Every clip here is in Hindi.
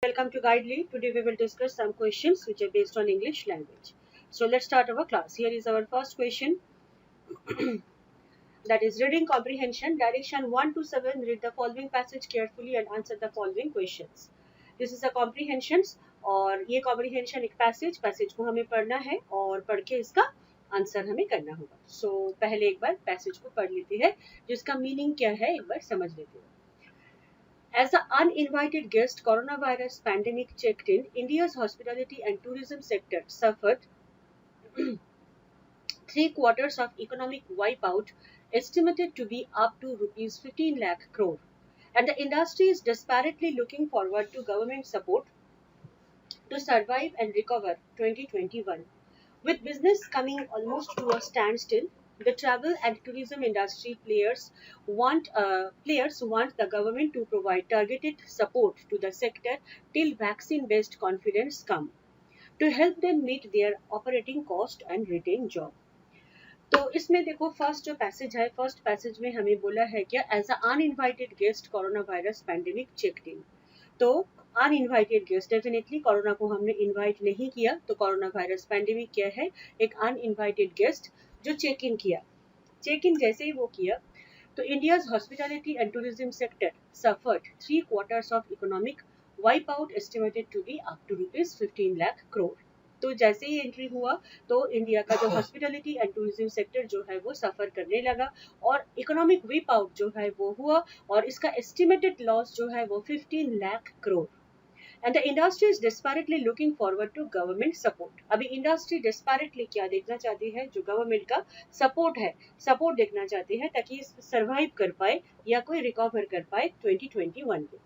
Welcome to Guidely. Today we will discuss some questions which are based on English language. So let's start our class. Here is our first question. That is reading comprehension. Direction 1 to 7. Read the following passage carefully and answer the following questions. This is a comprehensions और ये comprehension एक passage को हमें पढ़ना है और पढ़ के इसका आंसर हमें करना होगा. So पहले एक बार passage को पढ़ लेते हैं जिसका meaning क्या है एक बार समझ लेते हैं. As an uninvited guest, coronavirus pandemic checked in, India's hospitality and tourism sector suffered three-quarters of economic wipeout, estimated to be up to rupees 15 lakh crore. And the industry is desperately looking forward to government support to survive and recover 2021. With business coming almost to a standstill, the travel and tourism industry players want the government to provide targeted support to the sector till vaccine-based confidence come to help them meet their operating cost and retain job. तो इसमें देखो फर्स्ट जो पैसेज है फर्स्ट पैसेज में हमें बोला है क्या as a uninvited guest corona virus pandemic checked in. तो अनइनवाइटेड गेस्ट डेफिनेटली कोरोना को हमने इनवाइट नहीं किया तो कोरोना वायरस पैंडेमिक क्या है एक अनइनवाइटेड गेस्ट जो चेक इन किया. चेक इन जैसे ही वो किया तो India's hospitality and tourism sector suffered three-quarters of economic wipe out estimated to be up to rupees 15 lakh crore. तो जैसे ही एंट्री हुआ तो इंडिया का जो हॉस्पिटैलिटी एंड टूरिज्म सेक्टर जो है वो सफर करने लगा और इकोनॉमिक विप आउट जो है वो हुआ और इसका एस्टिमेटेड लॉस जो है वो 15 lakh crore. And the industry is desperately looking forward to government support. अभी इंडस्ट्री डेस्परेटली क्या देखना चाहती है जो गवर्नमेंट का सपोर्ट है सपोर्ट देखना चाहती है ताकि सर्वाइव कर पाए या कोई रिकवर कर पाए 2021 में.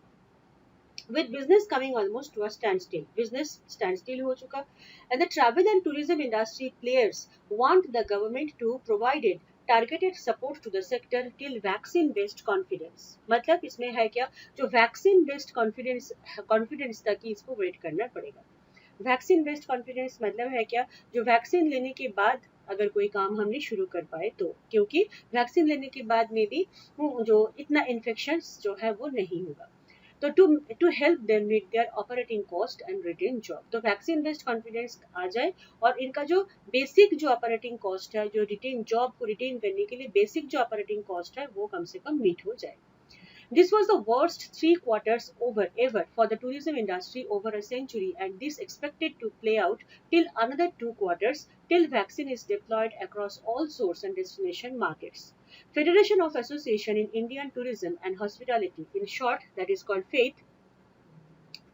With business coming almost to a standstill, business standstill हो चुका, and the travel and tourism industry players want the government to provide targeted support to the sector till vaccine-based confidence. मतलब इसमें है क्या जो vaccine-based confidence तक ही इसको वेट करना पड़ेगा. Vaccine-based confidence मतलब है क्या जो वैक्सीन लेने के बाद अगर कोई काम हमने शुरू कर पाए तो क्योंकि वैक्सीन लेने के बाद में भी जो इतना इन्फेक्शन जो है वो नहीं होगा तो to help them meet their operating cost and retain job. तो वैक्सीन बेस्ड कॉन्फिडेंस आ जाए और इनका जो बेसिक जो ऑपरेटिंग कॉस्ट है जो रिटेन जॉब को रिटेन करने के लिए बेसिक जो ऑपरेटिंग कॉस्ट है वो कम से कम मीट हो जाए. This was the worst three-quarters ever for the tourism industry over a century, and this expected to play out till another 2 quarters till vaccine is deployed across all source and destination markets. Federation of Association in Indian Tourism and Hospitality, in short, that is called FAITH.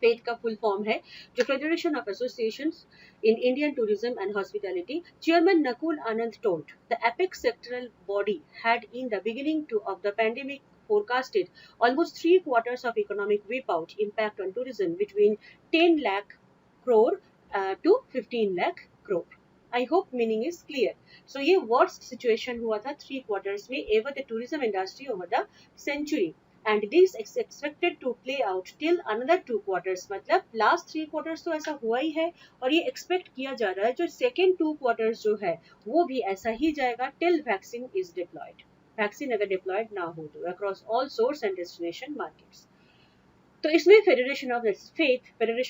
FAITH का full form है जो Federation of Associations in Indian Tourism and Hospitality. Chairman Nakul Anand told the apex sectoral body had in the beginning of the pandemic forecasted almost three-quarters of economic wipe out impact on tourism between 10 lakh crore to 15 lakh crore. I hope meaning is clear. So ये worst situation हुआ था 3 quarters में ever the tourism industry over the century. And this is expected to play out till another 2 quarters. मतलब last 3 quarters तो ऐसा हुआ ही है और ये expect किया जा रहा है जो second 2 quarters जो है वो भी ऐसा ही जाएगा till vaccine is deployed. Vaccine अगर डिप्लॉयड ना हो तो across all source and destination markets. तो इसमें federation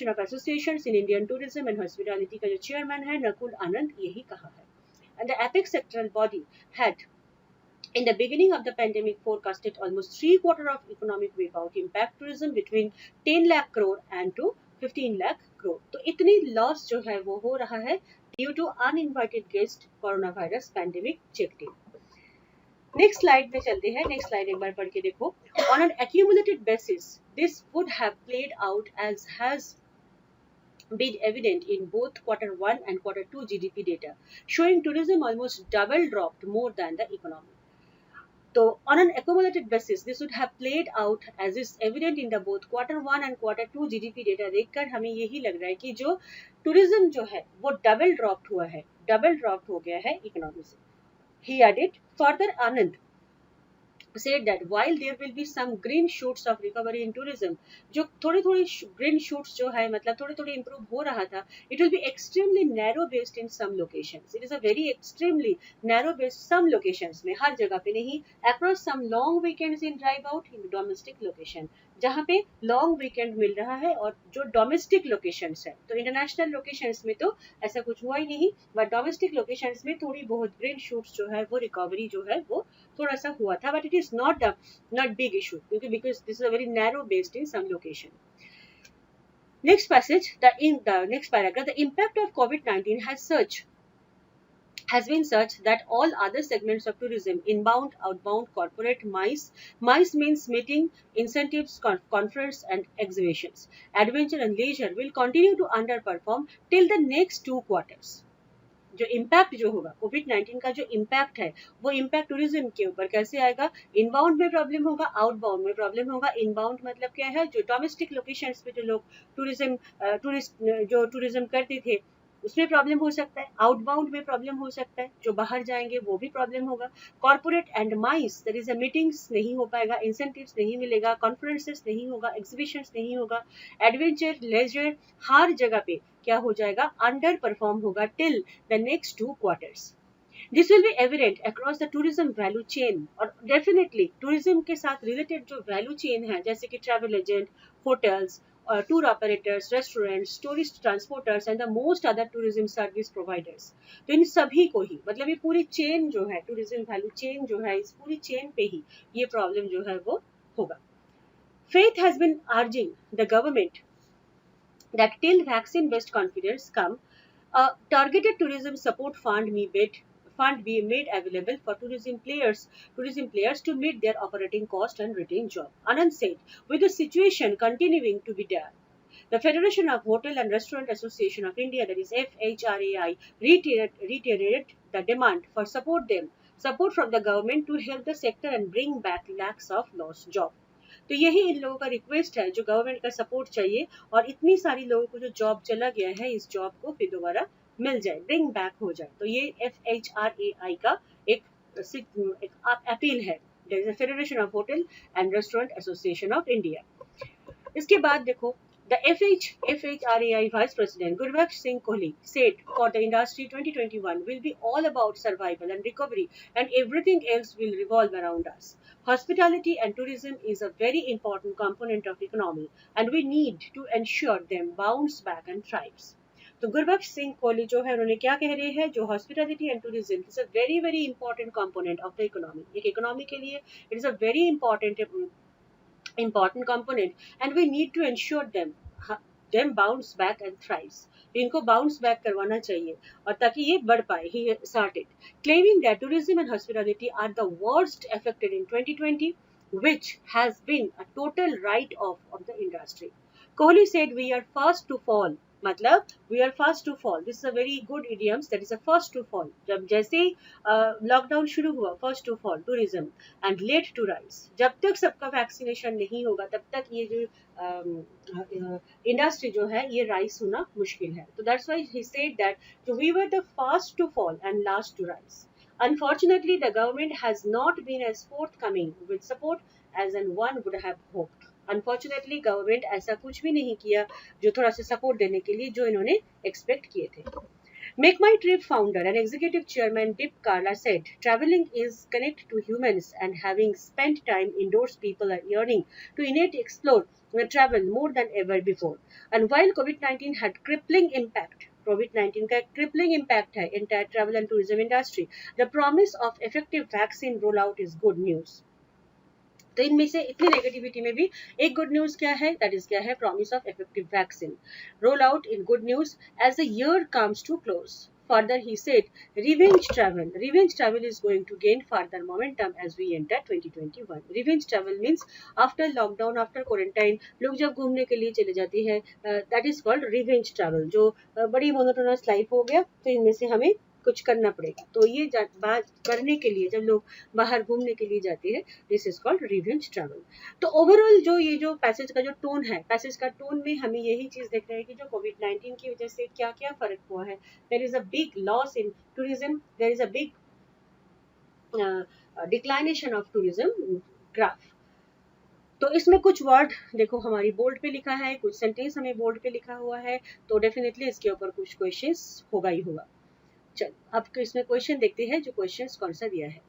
of associations in Indian tourism and hospitality का जो चेयरमैन है नकुल आनंद यही कहा है. And the apex sectoral body had in the beginning of the pandemic forecasted almost three-quarters of economic wipe out impact tourism between 10 lakh crore and to 15 lakh crore. तो इतनी लॉस जो है वो हो रहा है due to uninvited guest corona virus pandemic checked in. Next slide में चलते हैं. नेक्स्ट स्लाइड एक बार पढ़ के देखो. On an accumulated basis this would have played out as has been evident in both Q1 and Q2 GDP data, showing tourism almost double dropped more than the economy. So, on an accumulated basis, this would have played out as is evident in the both Q1 and Q2 GDP data. देखकर हमें यही लग रहा है कि जो tourism जो है वो double dropped हुआ है, double dropped हो गया है economy से. He added, further Anand said that while there will be some green shoots of recovery in tourism, जो थोड़ी green shoots जो है मतलब थोड़े improve हो रहा था, it will be extremely narrow based in some locations. It is a very extremely narrow based some locations में, हर जगह पे नहीं, across some long weekends in drive out in domestic location. जहाँ पे लॉन्ग वीकेंड मिल रहा है, और जो डोमेस्टिक लोकेशंस है, तो इंटरनेशनल लोकेशंस में तो ऐसा कुछ हुआ ही नहीं, बट डोमेस्टिक लोकेशंस में थोड़ी बहुत ग्रीन शूट्स जो है वो रिकवरी जो है वो थोड़ा सा हुआ था, but it is not big issue, क्योंकि because this is a very narrow based in some location. Next passage, the next paragraph, the impact of COVID-19 has been such that all other segments of tourism, inbound, outbound, corporate, MICE means meeting, incentives, conference and exhibitions, adventure and leisure will continue to underperform till the next 2 quarters. जो इम्पैक्ट जो होगा कोविड-19 का, जो इम्पैक्ट है वो इम्पैक्ट टूरिज्म के ऊपर कैसे आएगा? इनबाउंड में प्रॉब्लम होगा, आउटबाउंड में प्रॉब्लम होगा. इनबाउंड मतलब क्या है? जो डोमेस्टिक लोकेशंस पे जो लोग टूरिज्म करते थे उसमें प्रॉब्लम हो सकता है. आउटबाउंड में प्रॉब्लम हो सकता है, जो बाहर जाएंगे वो भी प्रॉब्लम होगा. Corporate and mice, that is a meetings नहीं हो पाएगा, इंसेंटिव्स नहीं मिलेगा, कॉन्फ्रेंसेस नहीं होगा, एग्जीबिशंस नहीं होगा, एडवेंचर लेजर हर जगह पे क्या हो जाएगा? अंडर परफॉर्म होगा till the next 2 quarters. This will be evident across the tourism value chain, और definitely tourism के साथ related जो value chain है, जैसे कि travel agent, hotels, tour operators, restaurants, tourist transporters and the most other tourism service providers. तो इन सभी को ही, मतलब ये पूरी चेन जो है, tourism value chain जो है, इस पूरी चेन पे ही ये प्रॉब्लम जो है वो होगा. Faith has been urging the government that till vaccine based confidence come, a targeted tourism support fund be made available for tourism players to meet their operating cost and retain job. Anand said, with the situation continuing to be dire, the Federation of Hotel and Restaurant Association of India, that is FHRAI, reiterated the demand for support from the government to help the sector and bring back lakhs of lost jobs. तो यही इन लोगों का रिक्वेस्ट है, जो गवर्नमेंट का सपोर्ट चाहिए, और इतनी सारी लोगों को जो जॉब चला गया है, इस जॉब को फिर दोबारा मिल जाए, ब्रिंग बैक हो जाए. तो ये FHRAI का एक अपील है, federation of hotel and restaurant association of India. इसके बाद देखो, the FHRAI Vice President Gurbaksh Singh Kohli said, for the industry 2021 will be all about survival and recovery, and everything else will revolve around us. Hospitality and tourism is a very important component of economy, and we need to ensure them bounce back and thrives. तो गुरबख्श सिंह कोहली जो है उन्होंने क्या कह रहे हैं, जो hospitality and tourism is a very very important component of the economy. एक इकोनॉमी के लिए it is a very important component, and we need to ensure them bounce back and thrives. इनको bounce back करवाना चाहिए, और ताकि ये बढ़ पाए. He started claiming that tourism and hospitality are the worst affected in 2020, which has been a total write-off of the industry. Kohli said, we are first to fall, मतलब we are first to fall. This is a very good idiom, that is a first to fall. जब जैसे लॉकडाउन शुरू हुआ, first to fall tourism and late to rise. जब तक सबका वैक्सीनेशन नहीं होगा तब तक ये जो इंडस्ट्री जो है ये राइज होना मुश्किल है. तो that's why he said that we were the first to fall and last to rise. Unfortunately, the government has not been as forthcoming with support as one would have hoped. Unfortunately government ऐसा कुछ भी नहीं किया जो थोड़ा सा सपोर्ट देने के लिए जो इन्होंने एक्सपेक्ट किए थे. Make My Trip founder and executive chairman Dip Karla said, traveling is connected to humans, and having spent time indoors, people are yearning to innate explore travel more than ever before. And while COVID-19 had crippling impact, COVID-19 का crippling impact है entire travel and tourism industry, the promise of effective vaccine rollout is good news. तो इनमें से इतनी नेगेटिविटी में भी एक गुड न्यूज क्या है, दैट इज क्या है, promise of effective vaccine roll out in good news as the year comes to close. Further, he said, revenge travel is going to gain further momentum as we enter 2021. Revenge travel means after lockdown, after quarantine, लोग जब घूमने के लिए चले जाते हैं, that is called revenge travel. जो बड़ी मोनोटोनस लाइफ हो गया, तो इनमें से हमें कुछ करना पड़ेगा. तो ये बात करने के लिए जब लोग बाहर घूमने के लिए जाते हैं, this is called revenge travel. तो ओवरऑल जो ये जो पैसेज का जो टोन है, पैसेज का टोन में हमें यही चीज देखना है कि जो कोविड-19 की वजह से क्या क्या फर्क हुआ है. There is a big loss in tourism, there is a big declination of tourism graph. तो इसमें कुछ वर्ड देखो हमारी बोल्ड पे लिखा है, कुछ सेंटेंस हमें बोल्ड पे लिखा हुआ है, तो डेफिनेटली इसके ऊपर कुछ क्वेश्चंस होगा ही होगा. चलो अब इसमें क्वेश्चन देखते हैं, जो क्वेश्चंस कौन सा दिया है.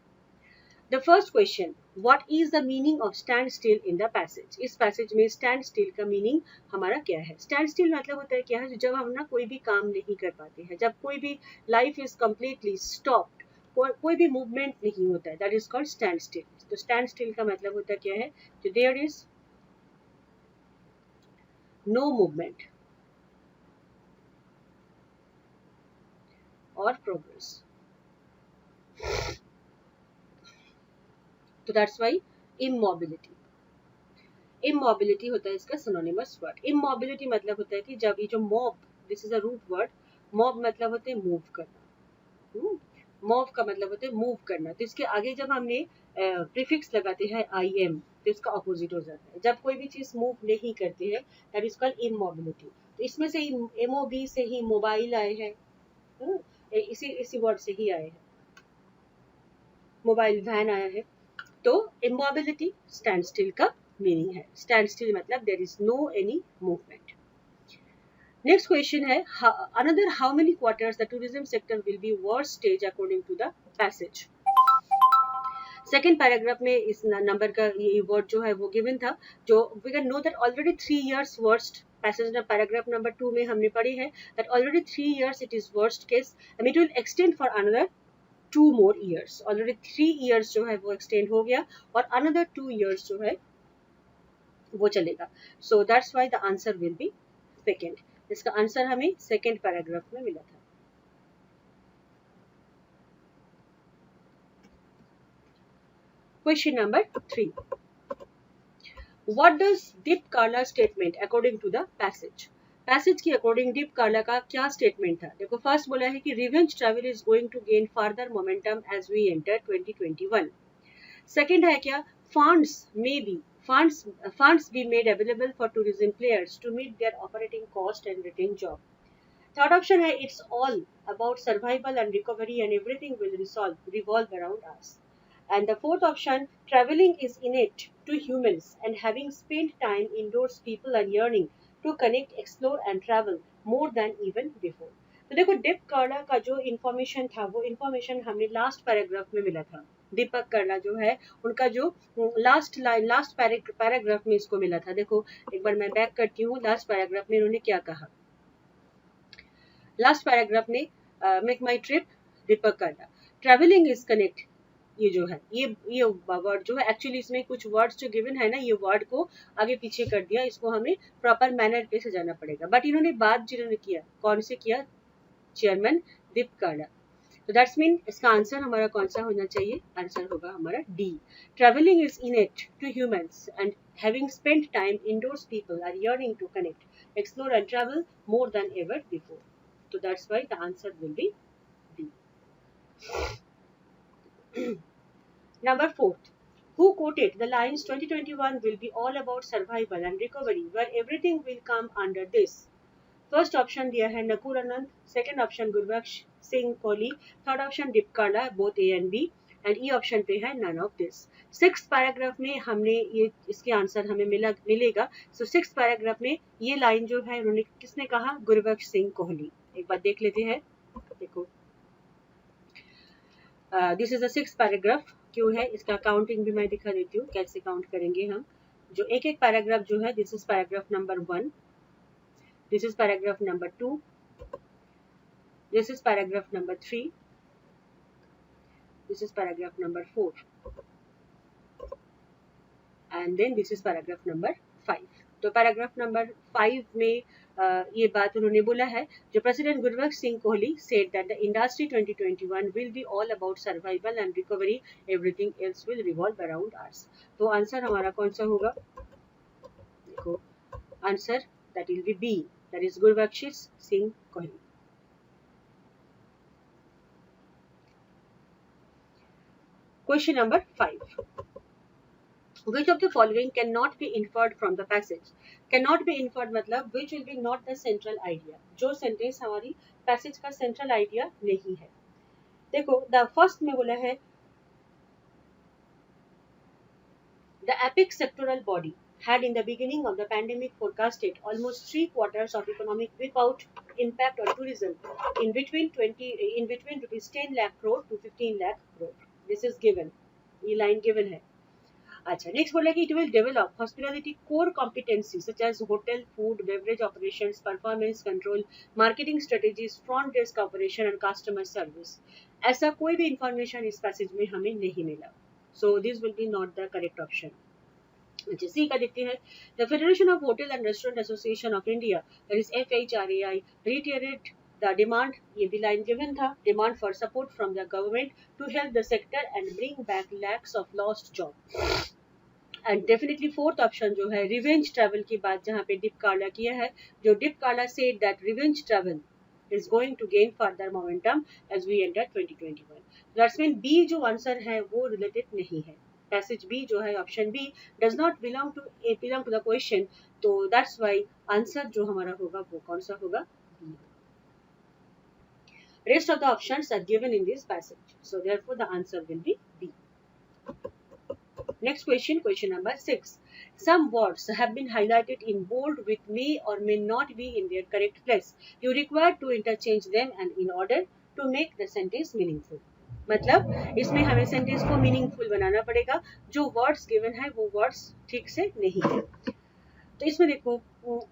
The first question, what is the meaning of stand still in the passage? इस पैसेज में स्टैंड स्टिल का मीनिंग हमारा क्या है? स्टैंड स्टिल मतलब होता है क्या है, जब हम ना कोई भी काम नहीं कर पाते हैं, जब कोई भी लाइफ इज कम्प्लीटली स्टॉप्ड, कोई भी मूवमेंट नहीं होता है, that is called stand still. तो स्टैंड स्टिल का मतलब होता क्या है, कि देयर इज नो मूवमेंट और प्रोग्रेस. तो दैट्स वाई इमोबिलिटी. इमोबिलिटी होता है इसका सिनोनिमस वर्ड. इमोबिलिटी मतलब होता है कि जब ये जो mob, this is a root word, mob मतलब होता है मूव करना. मॉब का मतलब होता है मूव करना. तो इसके आगे जब हमने प्रीफिक्स लगाते हैं आई एम, तो इसका ऑपोजिट हो जाता है. जब कोई भी चीज मूव नहीं करती है, दैट इज कॉल्ड इमोबिलिटी. तो इसमें से एमओबी से ही मोबाइल आए हैं, इसी वर्ड से ही आए हैं, मोबाइल वैन आया है. तो इमोबिलिटी स्टैंड स्टिल का मीनिंग है. स्टैंड स्टिल मतलब there is no any movement. Next question है, another how many quarters the tourism sector will be worst stage according to the passage. Second paragraph में इस नंबर का ये वर्ड जो है वो गिवन था, जो we can know that already 3 years worst. Passage paragraph number 2 में हमने पढ़ी है that already 3 years it is worst case and it will extend for another 2 more years. Already 3 years जो है वो एक्सटेंड हो गया और अनदर 2 years जो है वो चलेगा. सो that's why the answer will B second. इसका आंसर हमें सेकेंड पैराग्राफ में मिला था. Question number 3, What does Deep Carla statement according to the passage? Passage के अकॉर्डिंग डीप कार्ला का क्या स्टेटमेंट था? देखो, फर्स्ट बोला है कि revenge travel is going to gain further momentum as we enter 2021. Second है क्या, funds be made available for tourism players to meet their operating cost and retain job. Third option है, it's all about survival and recovery and everything will revolve around us. And the fourth option, traveling is innate to humans and having spent time indoors, people are yearning to connect, explore and travel more than even before. तो देखो, डिप कर्ला का जो इन्फॉर्मेशन था वो इन्फॉर्मेशन हमें लास्ट पैराग्राफ में मिला था. दीपक कर्ला जो है उनका जो लास्ट पैराग्राफ में इसको मिला था. देखो एक बार मैं बैक करती हूँ, लास्ट पैराग्राफ में उन्होंने क्या कहा. लास्ट पैराग्राफ में MakeMyTrip Deepak Karla, travelling is connect. ये जो है ये वर्ड जो है, एक्चुअली इसमें कुछ वर्ड्स जो गिवन है ना, ये वर्ड को आगे पीछे कर दिया, इसको हमें प्रॉपर मैनर पे सजाना पड़ेगा. बट इन्होंने बात जिन्होंने किया, कौन से किया, चेयरमैन दीप कार्ला. तो दैट्स मीन इसका आंसर हमारा कौन सा होना चाहिए, आंसर होगा हमारा D. Travelling is innate to humans and having spent time indoors, people are yearning to connect, explore and travel more than ever before. So that's why the answer will be D. Number 4, who quoted the lines 2021 will be all about survival and recovery where everything will come under this? First option दिया है Nakul Anand, second option Gurbaksh Singh Kohli, third option Deep Karla, both A and B, and E option पे है none of this. Six paragraph में हमने ये इसके आंसर हमें मिलेगा. सो सिक्स पैराग्राफ में ये लाइन जो है उन्होंने किसने कहा, गुरबख्श सिंह कोहली. एक बार देख लेते हैं. देखो, this is the six paragraph. क्यों है, इसका काउंटिंग भी मैं दिखा देती हूँ, कैसे काउंट करेंगे हम. जो एक एक पैराग्राफ जो है, this is paragraph number 1, this is paragraph number 2, this is paragraph number 3, this is paragraph number 4, and then this is paragraph number 5. तो पैराग्राफ नंबर 5 में ये बात उन्होंने बोला है, जो president Gurbaksh Singh Kohli said that the industry 2021 will be all about survival and recovery, everything else will revolve around us. तो आंसर हमारा कौन सा होगा, देखो answer that will be B, that is Gurbakshis Singh Kohli. Question number 5. Which of the following cannot be inferred from the passage? Cannot be inferred मतलब which will be not the central idea. जो sentence हमारी passage का central idea नहीं है. देखो, the first में बोला है the apex sectoral body had in the beginning of the pandemic forecasted almost 3/4 of economic wipeout impact on tourism in between rupees 10 lakh crore to 15 lakh crore. This is given. ये लाइन गिवन है। अच्छा, नेक्स्ट बोला कि it will develop hospitality core competency such as hotel, food, beverage operations, performance control, marketing strategies, front desk operation and customer service. ऐसा कोई भी इंफॉर्मेशन इस पैसेज में हमें नहीं मिला, so this will be not the correct option. अच्छा, सी का देखते हैं। The federation of hotel and restaurant association of India, that is FHRAI, reiterate the demand, ये भी लाइन गिवन था, demand for support from the government to help the sector and bring back lakhs of lost jobs. And definitely fourth option जो है रिवेंज ट्रैवल की बात जहाँ पे डिप कार्ला किया है, जो Deep Kalra said that revenge travel is going to gain further momentum as we enter 2021. That's mean B जो आंसर है वो रिलेटेड नहीं है। पैसेज बी जो है option B does not belong to the question, तो दैट्स वाई आंसर जो हमारा होगा वो कौन सा होगा, बी होगा। Rest of the options are given in this passage, so therefore the answer will be B. Next question, question number 6. Some words have been highlighted in bold with may or may not be in their correct place. You require to interchange them and in order to make the sentence meaningful. मतलब इसमें हमें सेंटेंस को मीनिंगफुल बनाना पड़ेगा, जो वर्ड्स गिवन है वो वर्ड्स ठीक से नहीं है। तो इसमें देखो,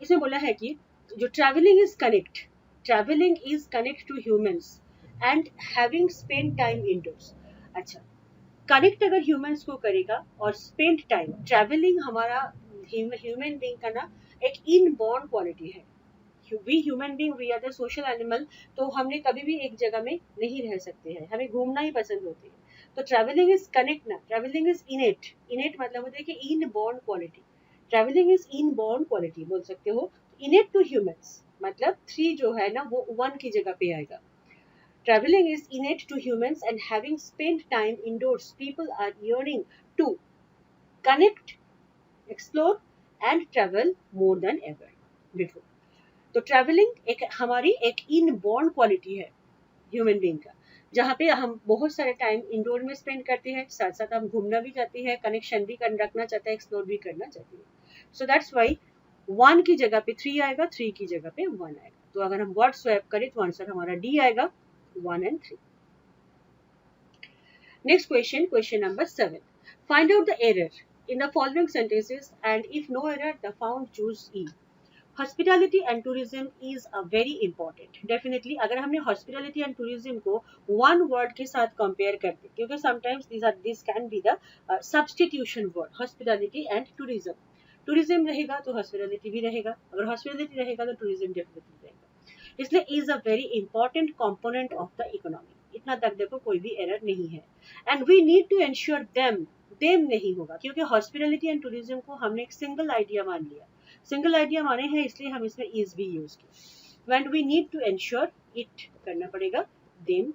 इसमें बोला है कि जो travelling is connect to humans and having spend time indoors. अच्छा, कनेक्ट अगर ह्यूमंस को करेगा और स्पेंड टाइम, ट्रैवलिंग हमारा ह्यूमन बीइंग का ना एक इनबॉर्न क्वालिटी है। We human being, we are the social animal, तो हमने कभी भी एक जगह में नहीं रह सकते हैं, हमें घूमना ही पसंद होती है। तो ट्रैवलिंग इज कनेक्ट ना, ट्रैवलिंग इज इनेट मतलब होता है कि inborn quality, travelling is inborn quality बोल सकते हो। इनेट टू ह्यूमंस मतलब 3 जो है ना वो 1 की जगह पे आएगा। Traveling is innate to humans and having spent time indoors, people are yearning to connect, explore and travel more than ever before. तो traveling एक हमारी एक इनबॉर्न क्वालिटी है ह्यूमन बीइंग का, जहाँ पे हम बहुत सारे टाइम इंडोर में स्पेंड करते हैं, साथ साथ हम घूमना भी चाहते हैं, कनेक्शन भी रखना चाहते हैं, एक्सप्लोर भी करना चाहते हैं। सो दैट्स वाई 1 की जगह पे 3 आएगा, 3 की जगह पे 1 आएगा। तो अगर हम वर्ड स्वैप करें तो आंसर हमारा डी आएगा, 1 and 3. Next question, question number 7. Find out the error in the following sentences and if no error, the found choose E. Hospitality and tourism is a very important. Definitely, अगर हमने hospitality and tourism को one word के साथ compare करते, क्योंकि sometimes this can be the substitution word, hospitality and tourism. Tourism रहेगा तो hospitality भी रहेगा, अगर hospitality रहेगा तो tourism definitely रहेगा। इसलिए is a very important component of the economy. इतना तक देखो कोई भी एरर नहीं है। And we need to ensure them नहीं होगा, क्योंकि हॉस्पिटैलिटी एंड टूरिज्म को हमने एक सिंगल आइडिया मान लिया, सिंगल आइडिया माने हैं, इसलिए हम इसमें इज भी यूज किया। When we need to ensure it करना पड़ेगा देम।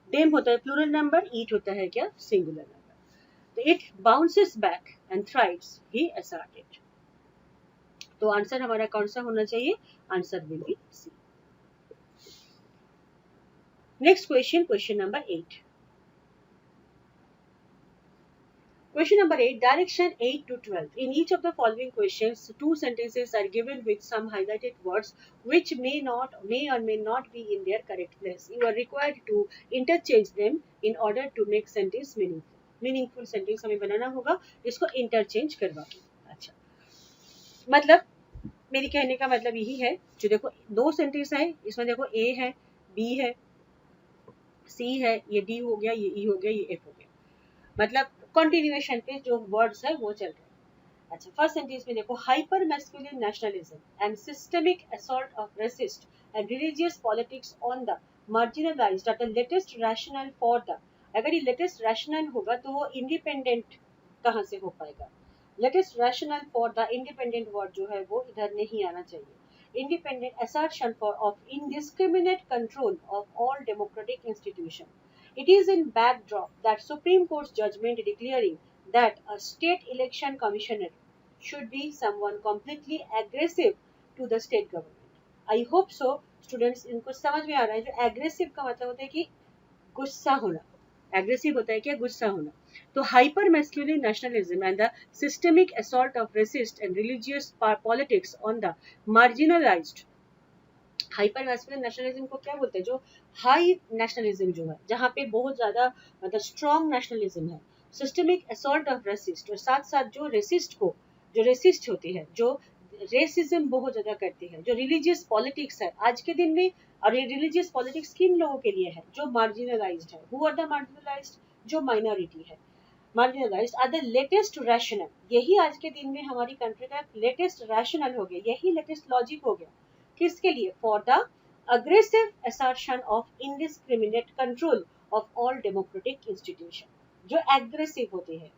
देम होता है प्लूरल नंबर, ईट होता है क्या, सिंगुलर नंबर। तो it bounces back and thrives, he asserted. तो आंसर हमारा कौन सा होना चाहिए, answer will be C. Next question, question number 8. Question number 8, direction 8 to 12. In each of the following questions, 2 sentences are given with some highlighted words which may or may not be in their correct place. You are required to interchange them in order to make sentence meaningful. Meaningful sentence हमें बनाना होगा, इसको interchange करवा के। अच्छा, मतलब मेरी कहने का मतलब यही है, जो देखो 2 सेंटेंस है, इसमें देखो ए है, बी है, सी है, ये डी हो गया, ये ई हो गया, ये एफ हो गया, मतलब कंटिन्यूएशन पे जो वर्ड्स है वो चल रहे हैं। अच्छा, फर्स्ट सेंटेंस में देखो, hyper masculine nationalism and systemic assault of racist and religious politics on the marginalised are the latest rational for the. अगर ये लेटेस्ट रैशनल होगा तो वो इंडिपेंडेंट कहाँ से हो पाएगा, latest rational for the independent word जो है वो इधर नहीं आना चाहिए। Independent assertion for of indiscriminate control of all democratic institution. It is in backdrop that Supreme Court's judgment declaring that a state election commissioner should be someone completely aggressive to the state government. I hope so students इनको समझ में आ रहा है, जो aggressive का मतलब होता है कि गुस्सा होना, एग्रेसिव होता है क्या, गुस्सा होना। तो hyper masculine nationalism and the systemic assault of racist and religious politics on the marginalised hyper masculine nationalism को क्या बोलते हैं, जो हाई नेशनलिज्म जो है, जहाँ पे बहुत ज्यादा मतलब स्ट्रॉन्ग नेशनलिज्म है, सिस्टमिक असॉल्ट ऑफ रेसिस्ट, और साथ साथ जो रेसिस्ट को, जो रेसिस्ट होती है, जो रेसिज्म बहुत ज्यादा करती है, जो रिलीजियस पॉलिटिक्स है आज के दिन में। और ये रिलीजियस पॉलिटिक्स किन लोगों के लिए है, जो मार्जिनलाइज्ड है, हु आर द मार्जिनलाइज्ड, जो माइनॉरिटी है। Marginalised are the latest rational, यही आज के दिन में हमारी कंट्री का लेटेस्ट रैशनल हो गया, यही लेटेस्ट लॉजिक हो गया। किसके लिए, for the aggressive assertion of indiscriminate control of all democratic institution, जो एग्रेसिव होते हैं,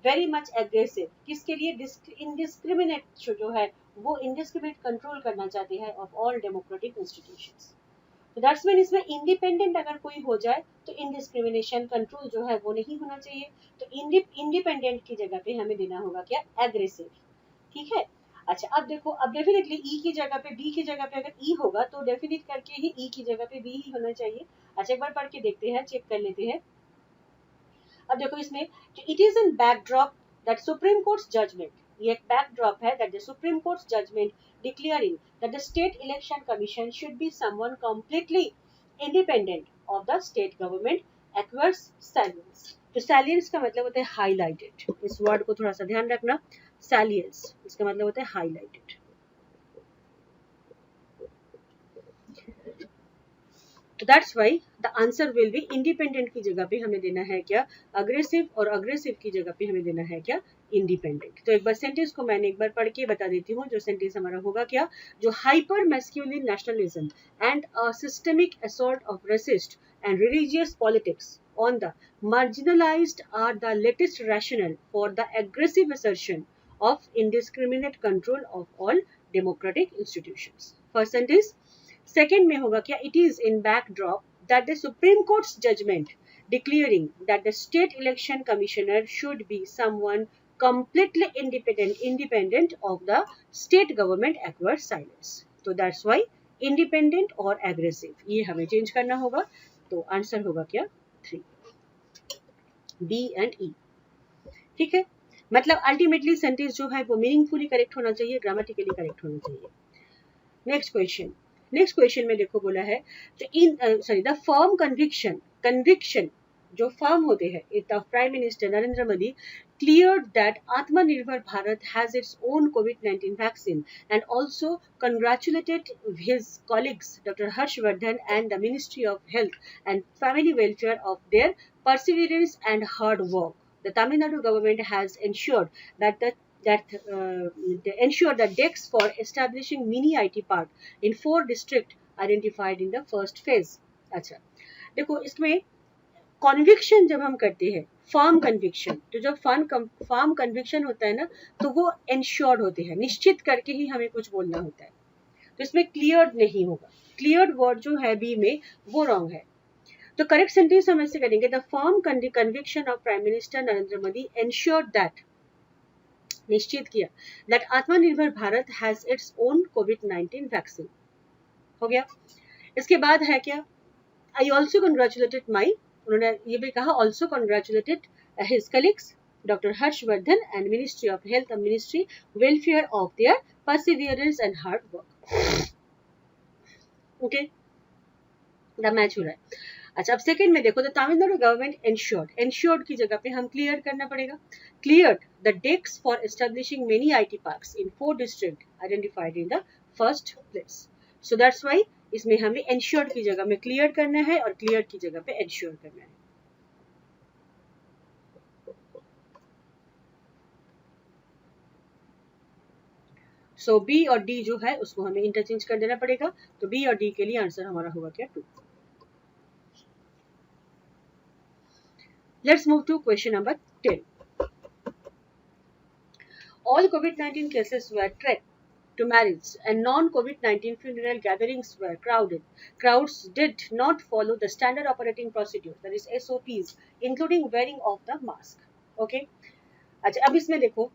वेरी मच एग्रेसिव, किसके लिए, इनडिस्क्रिमिनेट जो है, वो इनडिस्क्रिमिनेट कंट्रोल करना चाहते हैं ऑफ ऑल डेमोक्रेटिक इंस्टीट्यूशंस। तो दैट्स मीन इसमें इंडिपेंडेंट अगर कोई हो जाए तो इनडिस्क्रिमिनेशन कंट्रोल जो है वो नहीं होना चाहिए। तो इंडिपेंडेंट की जगह पे हमें देना होगा क्या, एग्रेसिव। ठीक है। अच्छा अब देखो, अब डेफिनेटली ई की जगह पे, बी की जगह पे अगर ई होगा तो डेफिनेट करके ही ई की जगह पे बी ही होना चाहिए। अच्छा एक बार पढ़ के देखते हैं, चेक कर लेते हैं। अब देखो इसमें, it is in backdrop that Supreme Court's judgment, ये एक बैकड्रॉप है, that the Supreme Court's judgment declaring that the state election commission should be someone completely independent of the state government acquires salience. तो सैलियंस का मतलब होता है हाईलाइटेड, इस वर्ड को थोड़ा सा ध्यान रखना, सैलियंस इसका मतलब होता है हाईलाइटेड। तो that's why the answer will be independent की जगह पे हमें देना है क्या, अग्रेसिव, और अग्रेसिव की जगह पे हमें देना है क्या, इंडिपेंडेंट। तो एक बार सेंटेंस को मैंने एक बार पढ़ के बता देती हूँ, जो सेंटेंस हमारा होगा क्या, जो hyper masculine nationalism and a systemic assault of racist and religious politics on the marginalized are the latest rationale for the aggressive assertion of indiscriminate control of all democratic institutions. First sentence. Second में होगा क्या, it is in backdrop that the Supreme Court's judgment declaring that the state election commissioner should be someone completely independent of the state government acquires silence. तो that's why independent और aggressive ये हमें चेंज करना होगा। तो आंसर होगा क्या, 3, बी एंड ई। ठीक है, मतलब अल्टीमेटली सेंटेंस जो है वो मीनिंगफुली करेक्ट होना चाहिए, ग्रामेटिकली करेक्ट होना चाहिए। नेक्स्ट क्वेश्चन में देखो बोला है, तो द फर्म कन्विक्शन जो फर्म होते हैं, the prime minister Narendra Modi cleared that Atmanirbhar Bharat has its own COVID-19 vaccine and also congratulated his colleagues Dr. Harshvardhan and the Ministry of Health and Family Welfare of their perseverance and hard work. The Tamil Nadu government has ensured that they ensure the decks for establishing mini IT park in 4 districts identified in the first phase. अच्छा, देखो इसमें कॉन्विक्शन जब हम करते हैं, फर्म कन्विक्शन, तो जब फर्म कन्विक्शन होता है ना, तो वो एंश्योर्ड होते हैं, निश्चित करके ही हमें कुछ बोलना होता है। तो इसमें क्लियर्ड नहीं होगा, क्लियर्ड वर्ड जो है बी में वो रॉन्ग है। तो करेक्ट सेंटेंस हम ऐसे करेंगे, the firm conviction of prime minister Narendra Modi ensured that, निश्चित किया, दैट आत्मनिर्भर Bharat has its own covid vaccine. हो गया। इसके बाद है क्या, आई ऑल्सो कंग्रेचुलेटेड माई, उन्होंने ये भी कहा, also congratulated his colleagues doctor Harshvardhan and ministry of health and ministry welfare of their Perseverance and hard work. Okay, the match हो रहा है। अच्छा अब सेकंड में देखो, द तमिलनाडु गवर्नमेंट एंश्योर्ड की जगह पे हम क्लियर करना पड़ेगा, cleared the decks for establishing many IT parks in 4 district identified in the first place. So that's why इसमें हमें एंश्योर्ड की जगह में क्लियर करना है और क्लियर की जगह पे एंश्योर करना है। सो बी और डी जो है उसको हमें इंटरचेंज कर देना पड़ेगा। तो बी और डी के लिए आंसर हमारा होगा क्या, 2। Let's move to question number 10. All COVID-19 cases were tracked to marriage and non-COVID-19 funeral gatherings were crowded. Crowds did not follow the standard operating procedure, that is SOPs, including wearing of the mask. Okay? अच्छा अब इसमें देखो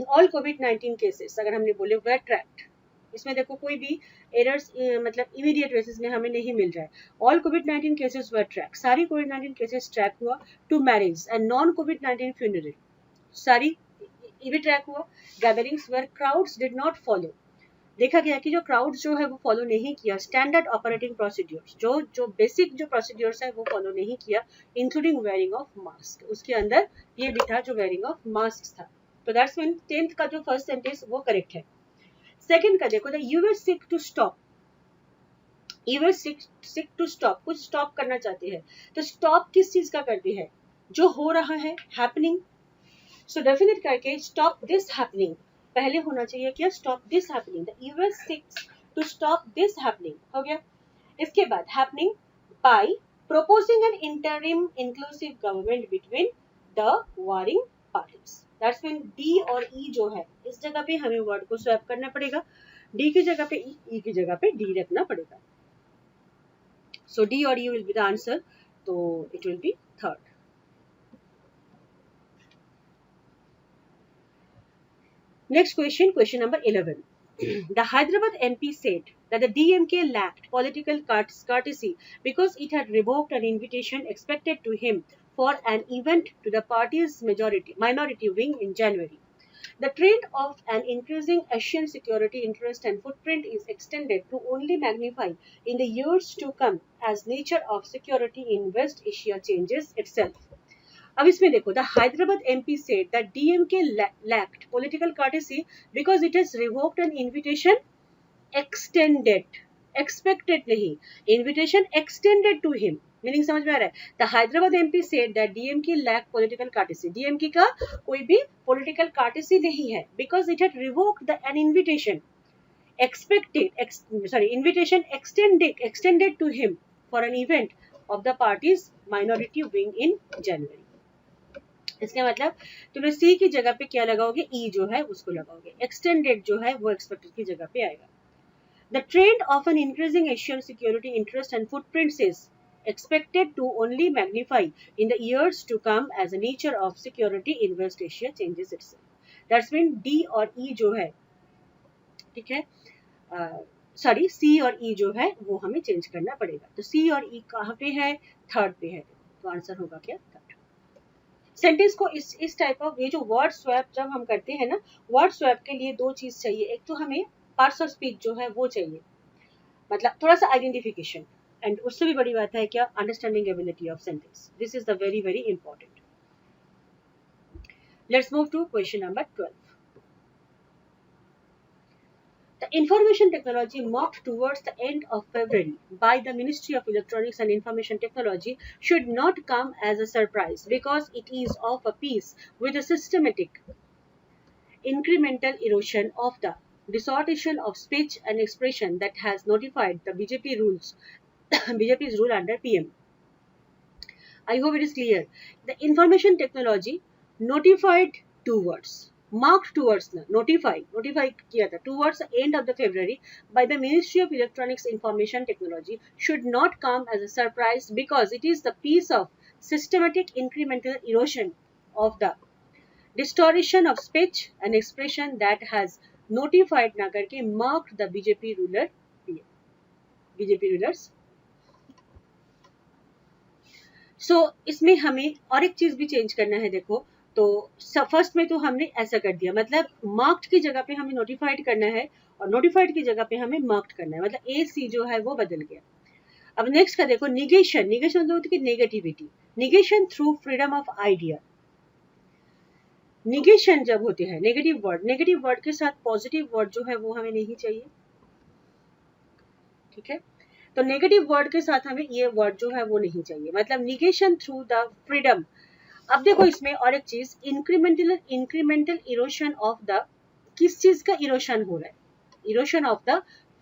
all COVID-19 cases अगर हमने बोले were tracked, इसमें देखो कोई भी एरर्स मतलब इमीडिएट बेसिस में हमें नहीं मिल रहा है। ऑल कोविड-19 केसेस वर ट्रैक, सारी कोविड-19 केसेस ट्रैक हुआ टू मैरिज एंड नॉन कोविड-19 फ्यूनरल, सारी ये भी ट्रैक हुआ। Gatherings were crowds did not follow, देखा गया कि जो क्राउड जो है वो फॉलो नहीं किया स्टैंडर्ड ऑपरेटिंग प्रोसीड्यूर्स, जो बेसिक जो प्रोसीड्यूर्स है वो फॉलो नहीं किया, इंक्लूडिंग वेयरिंग ऑफ मास्क। उसके अंदर ये भी था जो वेयरिंग ऑफ मास्क था। तो दैट्स मीन 10th का जो फर्स्ट सेंटेंस वो करेक्ट है। सेकंड का देखो, the US seek to stop, US seek to stop, कुछ स्टॉप करना चाहते हैं। तो स्टॉप किस चीज का करते हैं, जो हो रहा है हैपनिंग। सो डेफिनेट करके स्टॉप दिस हैपनिंग पहले होना चाहिए क्या, stop this happening, the US seeks to stop this happening हो गया। इसके बाद happening by proposing an interim inclusive government between the warring parties। That's mean D और ई जो है इस जगह पे हमें वर्ड को स्वैप करना पड़ेगा, डी की जगह पे ई की जगह पे डी रखना पड़ेगा। सो डी और ई विल बी द आंसर, तो it will B third. Next question, question number 11. The Hyderabad MP said that the DMK lacked political courtesy because it had revoked an invitation expected to him for an event to the party's minority wing in January. The trend of an increasing Asian security interest and footprint is extended to only magnify in the years to come as nature of security in West Asia changes itself. अब इसमें देखो, the Hyderabad MP said that DMK lacked political courtesy because it has revoked an invitation extended, expected नहीं, invitation extended to him, meaning समझ में आ रहा है। The Hyderabad MP said that DMK lack political courtesy, DMK का कोई भी पॉलिटिकल courtesy नहीं है, because it had revoked an invitation invitation extended to him for an event of the party's minority wing in January। इसका मतलब तुम सी की जगह पे क्या लगाओगे, ई जो है उसको लगाओगे, एक्सटेंडेड जो है वो एक्सपेक्टेड की जगह पे आएगा। The trend of an increasing Asian security interest and footprints is expected to only magnify in the years to come as the nature of security in West Asia changes itself। That's mean D और E जो है, ठीक है, सॉरी सी और ई जो है वो हमें चेंज करना पड़ेगा। तो सी और ई कहाँ पे है, थर्ड पे है, तो आंसर होगा क्या, थर्ड। सेंटेंस को इस टाइप ऑफ, ये जो वर्ड स्वैप जब हम करते हैं ना, वर्ड स्वैप के लिए दो चीज चाहिए, एक तो हमें पार्ट्स ऑफ स्पीच जो है वो चाहिए, मतलब थोड़ा सा आइडेंटिफिकेशन, एंड उससे भी बड़ी बात है क्या, understanding ability of sentence. This is the very very important. Let's move to question number 12। The information technology mocked towards the end of February by the Ministry of Electronics and Information Technology should not come as a surprise because it is of a piece with a systematic incremental erosion of the distortion of speech and expression that has notified the BJP rules, BJP's rule under PM. I hope it is clear. The information technology notified towards, marked towards ना, notify किया था towards the end of the February by the Ministry of Electronics Information Technology should not come as a surprise because it is the piece of systematic incremental erosion of the distortion of speech and expression that has notified ना करके marked the BJP rulers। सो इसमें हमें और एक चीज भी चेंज करना है। देखो, तो फर्स्ट में तो हमने ऐसा कर दिया, मतलब मार्क्ड की जगह पे हमें नोटिफाइड करना है और नोटिफाइड की जगह पे हमें मार्क्ड करना है, मतलब ए सी जो है वो बदल गया। अब नेक्स्ट का देखो, निगेशन, निगेशन मतलब होती है negativity, negation through freedom of idea. Negation जब होते हैं नेगेटिव वर्ड के साथ पॉजिटिव वर्ड जो है वो हमें नहीं चाहिए, ठीक है। तो नेगेटिव वर्ड के साथ हमें ये वर्ड जो है वो नहीं चाहिए, मतलब निगेशन थ्रू द फ्रीडम। अब देखो इसमें और एक चीज, इंक्रीमेंटल इरोशन ऑफ द, किस चीज का इरोशन हो रहा है, erosion of the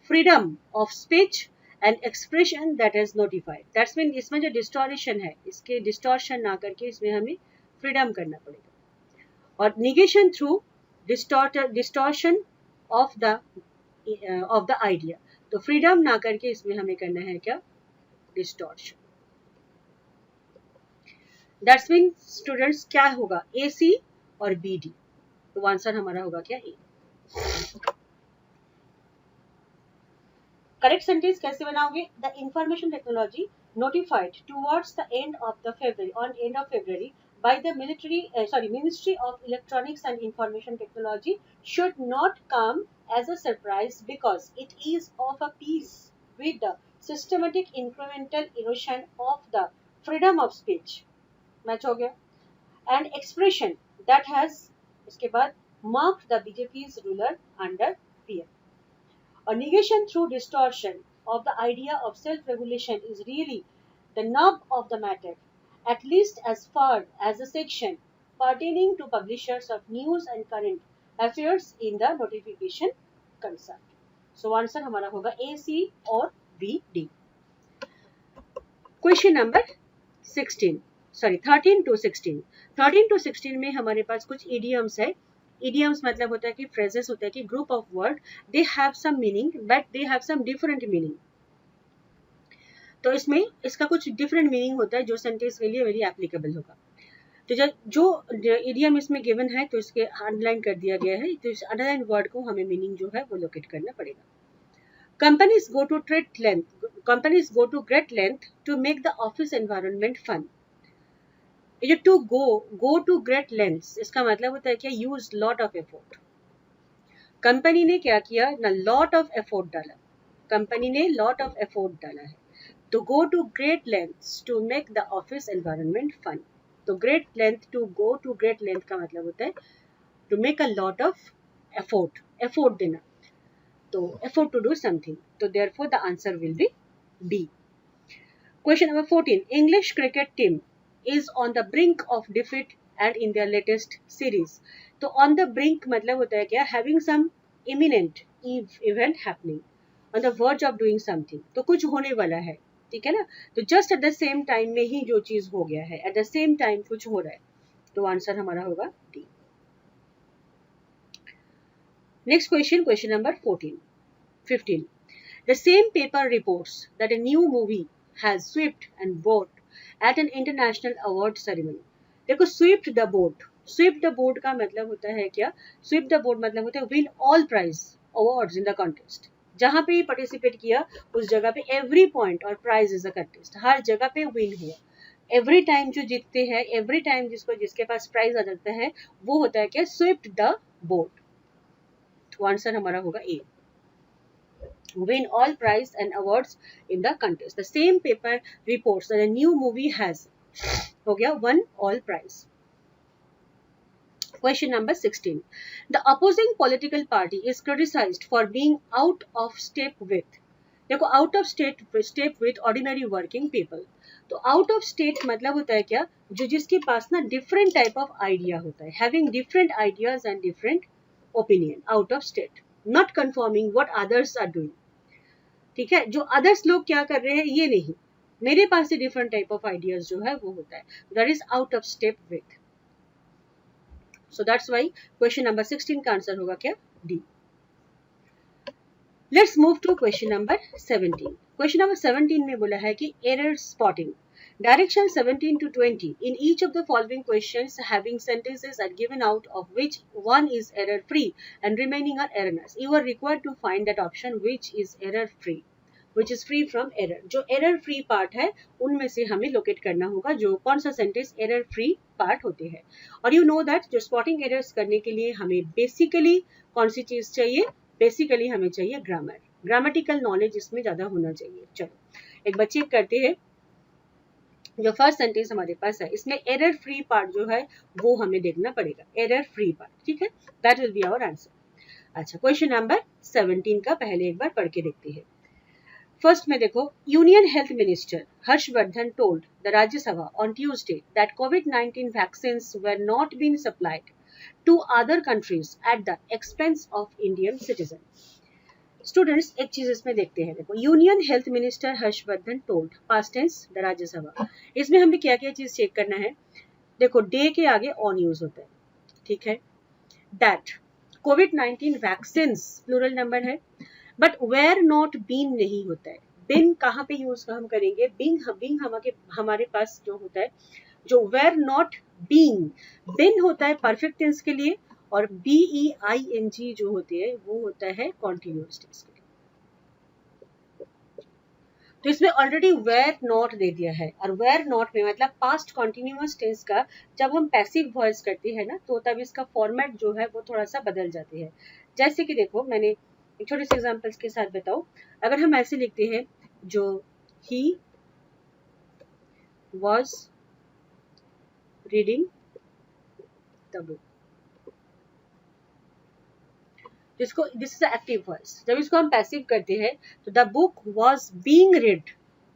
freedom of speech and expression that is notified. That's mean इसमें जो डिस्टोरेशन है, इसके डिस्टोर्शन ना करके इसमें हमें फ्रीडम करना पड़ेगा। और negation through distortion of the idea, तो फ्रीडम ना करके इसमें हमें करना है क्या, डिस्टॉर्शन। दैट्स मीन स्टूडेंट्स क्या होगा, ए सी और बी डी, तो आंसर हमारा होगा क्या, ए। करेक्ट सेंटेंस कैसे बनाओगे, the information technology notified towards the end of the February by the Ministry of Electronics and Information Technology should not come as a surprise because it is of a piece with the systematic incremental erosion of the freedom of speech. Match हो गया. And expression that has इसके बाद marked the BJP's ruler under fear. A negation through distortion of the idea of self-regulation is really the nub of the matter, at least as far as the section pertaining to publishers of news and current affairs in the notification concerned. So answer हमारा होगा A, C और B, D. Question number 16. Sorry 13 to 16. 13 to 16 में हमारे पास कुछ idioms है. idioms मतलब होता है कि phrases होता है कि group of word they have some meaning but they have some different meaning. तो इसमें इसका कुछ different meaning होता है जो sentence के लिए very applicable होगा. तो जो idiom इसमें given है तो इसके underline कर दिया गया है. तो इस underline word को हमें meaning जो है वो locate करना पड़ेगा. Companies go to great length to make the office environment fun. ये to go to great lengths इसका मतलब होता है क्या use lot of effort. Company ने क्या किया ना लॉट ऑफ एफर्ट डाला. कंपनी ने लॉट ऑफ एफर्ट डाला है. तो go to great lengths to make the office environment fun. तो great length to go to great length का मतलब होता है to make a lot of effort देना. तो एफर्ट टू डू समथिंग. तो therefore the answer will B D. Question number 14. English cricket team is on the brink of defeat and in their latest series. तो on the brink मतलब होता है क्या having some imminent event happening on the verge of doing something. तो कुछ होने वाला है. ठीक है ना. तो just at the same time में ही जो चीज हो गया है at the same time कुछ हो रहा है. तो आंसर हमारा होगा D. Next question, question number 15. The same paper reports that a new movie has swept and bought at an international award ceremony. देखो swept the board का मतलब होता है क्या. swept the board मतलब होता है win all prize awards in the contest. जहाँ पे participate किया उस जगह पे every point और prize is a contest. हर जगह पे win हुआ. every time जो जीतते हैं every time जिसके पास prize आ जाता है वो होता है क्या swept the board. तो आंसर हमारा होगा A. Win all prize and awards in the contest. The same paper reports that a new movie has हो गया won all prize. Question number 16. The opposing political party is criticized for being out of step with. देखो out of step with ordinary working people. तो out of state मतलब होता है क्या जो जिसके पास ना different type of idea होता है having different ideas and different opinion. out of state not conforming what others are doing. ठीक है. जो अदर्स लोग क्या कर रहे हैं ये नहीं मेरे पास से डिफरेंट टाइप ऑफ आइडियाज जो है वो होता है that is out of step with. So that's why question number 16 का आंसर होगा क्या D. Let's move to question number 17. Question number 17 में बोला है कि error spotting. Direction 17 to 20. In each of the following questions, having sentences are given out of which one is error-free and remaining are erroneous. You are required to find that option which is error-free, which is free from error. जो error-free part है, उनमें से हमें locate करना होगा जो कौन सा sentence error-free part होते हैं. और you know that जो spotting errors करने के लिए हमें basically कौन सी चीज चाहिए? Basically हमें चाहिए grammar. Grammatical knowledge इसमें ज़्यादा होना चाहिए. चलो एक बच्चे करते हैं जो फर्स्ट सेंटेंस हमारे पास है इसमें एरर फ्री पार्ट जो है वो हमें देखना पड़ेगा. Error free part. ठीक है. That will be our answer. अच्छा क्वेश्चन नंबर 17 का पहले एक बार पढ़ के देखते हैं. फर्स्ट में देखो union health minister Harshvardhan told the Rajya Sabha on Tuesday that कोविड-19 vaccines were not been supplied to other countries at the expense of Indian citizen. Students एक चीज इसमें देखते हैं. देखो union health minister Harshvardhan told past tense the Rajya Sabha. इसमें हमें क्या क्या चीज चेक करना है. देखो डे के आगे ऑन यूज होता है. ठीक है. दैट कोविड-19 वैक्सीन्स प्लूरल नंबर है बट वेयर नॉट बीन नहीं होता है. बिन कहाँ पे यूज हम करेंगे. बिंग हमारे पास जो होता है जो वेयर नॉट बीइंग बिन होता है परफेक्ट टेंस के लिए और BEING जो होती है वो होता है कॉन्टिन्यूअस टेंस के लिए. तो इसमें ऑलरेडी वेयर नॉट दे दिया है और वेयर नॉट में मतलब पास्ट कॉन्टिन्यूअस टेंस का जब हम पैसिव वॉइस करते हैं ना तो तब इसका फॉर्मेट जो है वो थोड़ा सा बदल जाती है. जैसे कि देखो मैंने एक छोटे से एग्जांपल्स के साथ बताऊं, अगर हम ऐसे लिखते हैं जो ही was reading the book, जिसको दिस इज एक्टिव वॉइस, जब इसको हम पैसिव करते हैं तो the book was being red,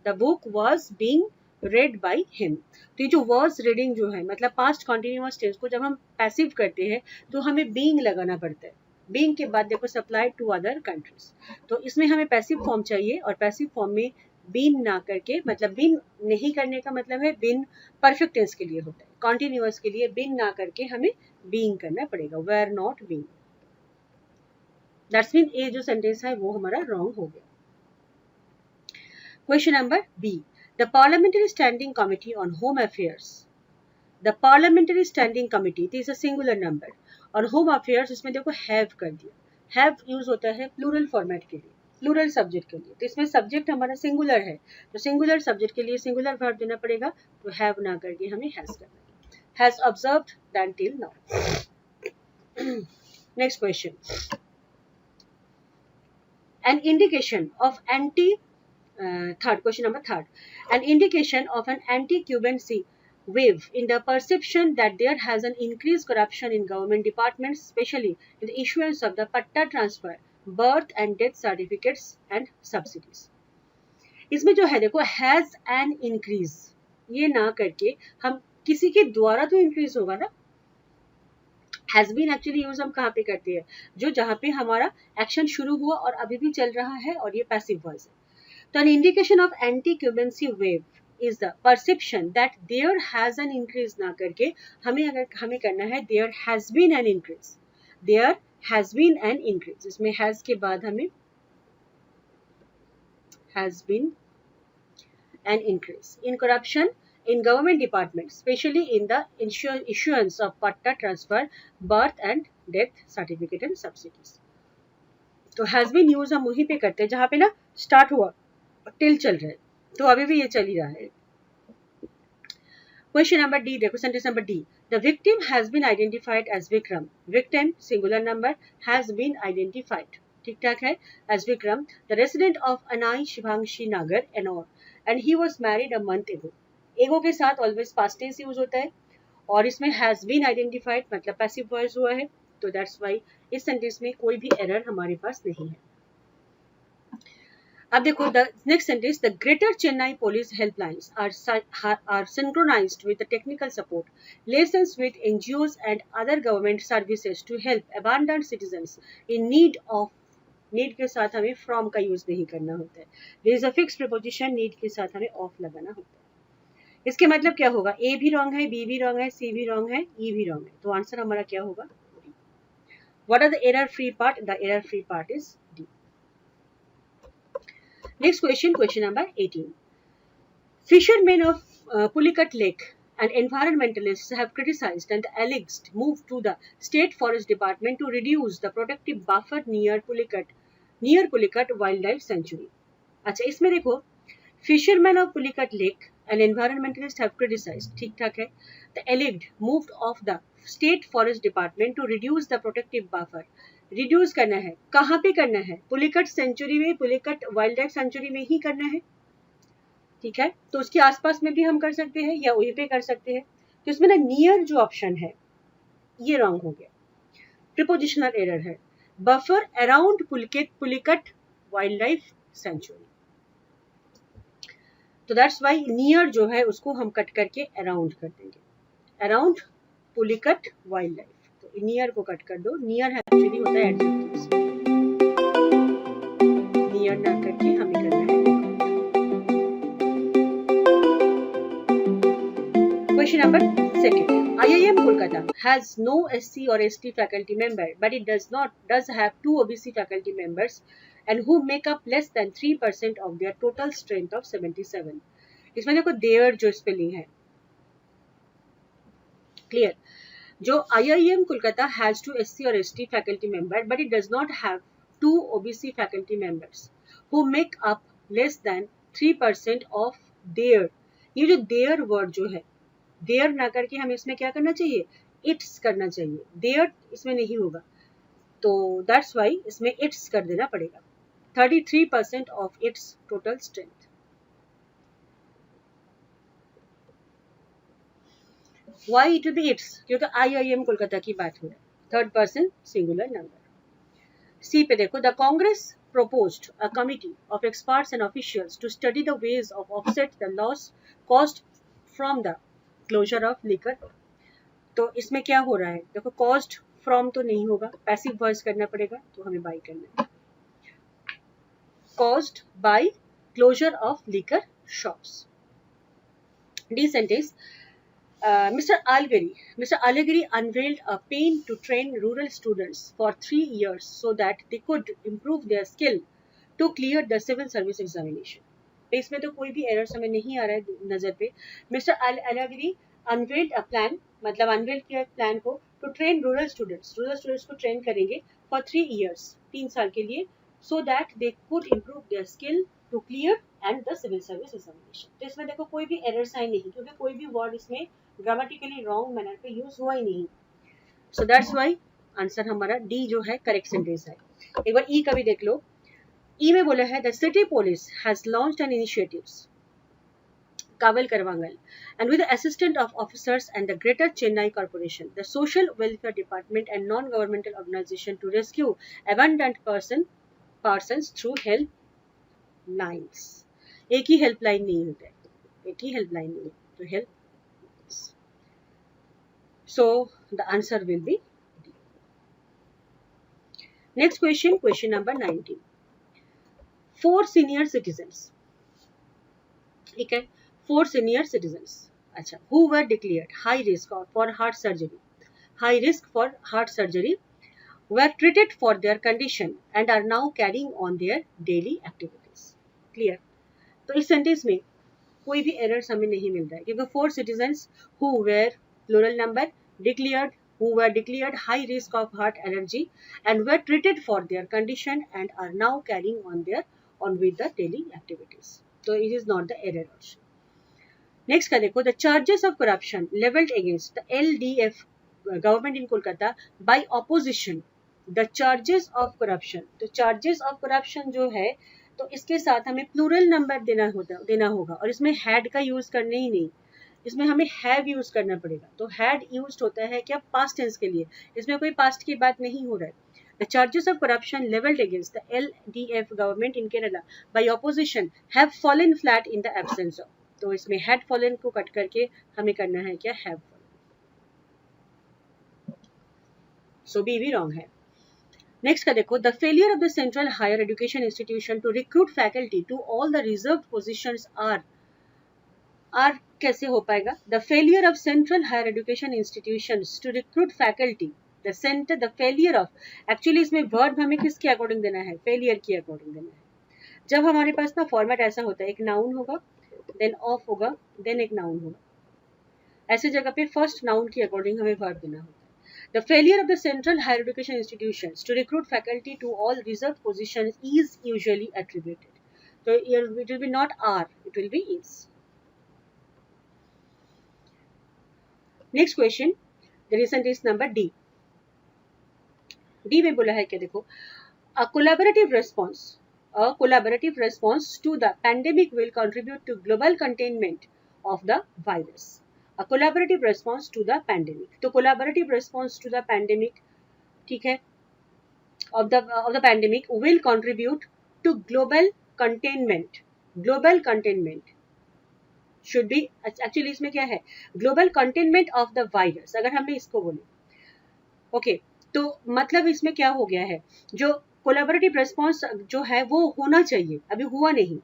the book was being red by him. तो ये जो वॉज रीडिंग जो है मतलब पास्ट कॉन्टिन्यूअस टेंस को जब हम पैसिव करते हैं तो हमें बींग लगाना पड़ता है। बींग के बाद देखो सप्लाई टू अदर कंट्रीज, तो इसमें हमें पैसिव फॉर्म चाहिए और पैसिव फॉर्म में बीन ना करके, मतलब बीन नहीं करने का मतलब है बीन परफेक्ट टेंस के लिए होता है, कॉन्टिन्यूअस के लिए बीन ना करके हमें बीइंग करना पड़ेगा, were not being. That's mean ये जो सेंटेंस है वो हमारा रॉन्ग हो गया। Question number B, the parliamentary standing committee on home affairs, the parliamentary standing committee is a singular number, और होम अफेयर्स इसमें देखो हैव कर दिया, हैव यूज होता है प्लूरल फॉर्मेट के लिए, प्लूरल सब्जेक्ट के लिए, तो इसमें सब्जेक्ट हमारा सिंगुलर है, तो सिंगुलर सब्जेक्ट के लिए सिंगुलर वर्ब देना पड़ेगा, तो हैव ना करके हमें हैज करना है, has observed than till now. Next question, an indication of third question number third, an indication of an anti-cubancy wave in the perception that there has an increased corruption in government departments, especially in the issuance of the patta transfer, birth and death certificates and subsidies। इसमें जो है देखो हैज एन इंक्रीज, ये ना करके हम किसी के द्वारा तो इंक्रीज होगा ना, हैज बीन एक्चुअली यूज हम कहाँ पे करते हैं, जो जहाँ पे हमारा एक्शन शुरू हुआ और अभी भी चल रहा है और ये पैसिव वॉइस है। तो an indication of anti incumbency wave is the perception that there has an increase ना करके हमें करना है there has been an increase, there has been an increase, इसमें हैज के बाद हमें has been an increase in corruption in government departments, especially in the issuance of patta transfer, birth and death certificate and subsidies। तो has been use हम वहीं पे करते हैं जहाँ पे ना स्टार्ट हुआ टिल चल रहा है, तो अभी भी ये चल ही रहा है। क्वेश्चन नंबर डी देखो, sentence number D, the victim has been identified as Vikram, victim singular number, has been identified ठीक ठाक है as Vikram, the resident of Anai Shivanshi Nagar Ennore and he was married a month ago. Ago के साथ ऑलवेज पास्ट टेंस यूज होता है और इसमें हैज बीन आइडेंटिफाइड मतलब पैसिव वॉइस हुआ है, तो दैट्स व्हाई इस सेंटेंस में कोई भी एरर हमारे पास नहीं है। अब देखो the next sentence, the greater Chennai police helplines are synchronised with the technical support, lessons with NGOs and other government services to help abandoned citizens in need of, need के साथ हमें फ्रॉम का यूज नहीं करना होता है, there is a fix preposition, need के साथ हमें ऑफ लगाना होता है। इसके मतलब क्या होगा, ए भी रॉन्ग है, बी भी रॉन्ग है, सी भी रॉन्ग है, ई भी रॉन्ग है, तो आंसर हमारा क्या होगा D. What are the error free part, the error free part is D. Next question, question number 18, fishermen of Pulicat Lake and environmentalists have criticized and alleged move to the state forest department to reduce the protective buffer near Pulicat wildlife sanctuary। अच्छा इसमें देखो, fishermen of Pulicat Lake and environmentalists have criticized, ठीक ठाक है, the alleged moved of the state forest department to reduce the protective buffer, reduce करना है, कहाँ पे करना है, पुलिकट सेंचुरी में, पुलिकट वाइल्ड लाइफ सेंचुरी में ही करना है, ठीक है, तो उसके आसपास में भी हम कर सकते हैं या वहीं पे कर सकते हैं, तो इसमें ना नियर जो ऑप्शन है ये रॉन्ग हो गया, प्रीपोजिशनल एरर है, buffer around Pulicat wild life sanctuary, तो दैट्स वाई नियर जो है उसको हम कट करके अराउंड कर देंगे, अराउंड पुलिकट वाइल्ड लाइफ, तो नियर को कट कर दो, नियर एक्चुअली होता है एडजेक्टिव्स, नियर ना करके हमें करना है। Question number second, IIM Kolkata has no SC or ST faculty member, but it does have 2 OBC faculty members and who make up less than 3% of their total strength of 77। इसमें देखो देयर जो स्पेलिंग है क्लियर, जो IIM Kolkata has 2 SC or ST faculty member, but it does not have 2 OBC faculty members who make up less than 3% of their, ये जो देयर वर्ड जो है, देयर ना करके हमें इसमें क्या करना चाहिए, इट्स करना चाहिए, देयर इसमें नहीं होगा, तो दैट्स वाई इसमें इट्स कर देना पड़ेगा, 33% of its total strength. Why it will B it's, क्योंकि IIM कोलकाता की बात हो रही है, थर्ड पर्सन सिंगुलर नंबर। सी पे देखो, the Congress proposed a committee of experts and officials to study the ways of offset the loss caused from the closure of liquor। तो इसमें क्या हो रहा है, देखो caused from तो नहीं होगा, पैसिव वॉइस करना पड़ेगा, तो हमें बाई करना है, caused by closure of liquor shops। D sentence, Mr. Allegri unveiled a plan to train rural students for 3 years so that they could improve their skill to clear the civil service examination। इसमें तो कोई भी एरर्स हमें नहीं आ रहा है नजर पे। Mister Allegri unveiled a plan, मतलब अनवेल किया प्लान को, टू ट्रेन रूरल स्टूडेंट्स को ट्रेन करेंगे फॉर 3 years, 3 साल के लिए, so that they could improve their skill to clear and the civil service examination. तो इसमें देखो कोई भी एरर साइन नहीं, क्योंकि कोई भी वर्ड इसमें ग्रामेटिकली रॉन्ग मैनर पे यूज हुआ ही नहीं, सो दैट्स वाई आंसर हमारा डी जो है करेक्ट सेंटेंस है। एक बार ई का भी देख लो, ई में बोला है the city police has launched N initiatives Kaval Karwangal, and with the assistance of officers and the Greater Chennai Corporation, the Social Welfare Department and non-governmental organization to rescue abandoned persons through help lines। एक ही हेल्पलाइन नहीं होता है, एक ही हेल्पलाइन नहीं, तो help. So the answer will be D। Next question, question number 19। 4 senior citizens, ठीक है, 4 senior citizens, अच्छा, who were declared high risk for heart surgery were treated for their condition and are now carrying on their daily activities। Clear? तो इस सेंटेंस में कोई भी एरर्स हमें नहीं मिल रहा है, क्योंकि 4 citizens who were plural number declared high risk of heart allergy and were treated for their condition and are now carrying on with the daily activities। So it is not the error option। Next का देखो, the charges of corruption levelled against the LDF government in Kolkata by opposition, the charges of corruption. तो चार्जेस ऑफ करप्शन जो है, तो इसके साथ हमें प्लूरल नंबर देना होगा, और इसमें हैड का यूज करने ही नहीं, इसमें हमें हैव यूज करना पड़ेगा। तो हैड यूज होता है क्या, पास्ट टेंस के लिए, इसमें कोई पास्ट की बात नहीं हो रहा है। The charges of corruption leveled against the LDF government in Kerala by opposition have fallen flat in the absence of। तो इसमें had fallen को कट करके हमें करना है क्या, have fallen। So B भी wrong है। नेक्स्ट का देखो, the failure of the central higher education institution to recruit faculty to all the reserved positions are कैसे हो पाएगा, the failure of central higher education institutions to recruit faculty, the failure of, actually इसमें वर्ब हमें किसके अकॉर्डिंग देना है, फेलियर के अकॉर्डिंग देना है। जब हमारे पास ना फॉर्मेट ऐसा होता है, एक नाउन होगा, देन ऑफ होगा, देन एक नाउन होगा, ऐसे जगह पे फर्स्ट नाउन के अकॉर्डिंग हमें वर्ब देना होता है। The failure of the central higher education institutions to recruit faculty to all reserve positions is usually attributed. तो it will be not are, it will be is. Next question, the recent is number D. D में बोला है क्या, देखो, a collaborative response to the pandemic will contribute to global containment of the virus। A collaborative response to the pandemic, तो collaborative response to the pandemic, ठीक है, of the pandemic will contribute to global containment should be, actually इसमें क्या है, global containment of the virus, अगर हमने इसको बोले, ओके, तो मतलब इसमें क्या हो गया है, जो कोलैबोरेटिव रेस्पॉन्स जो है वो होना चाहिए, अभी हुआ नहीं।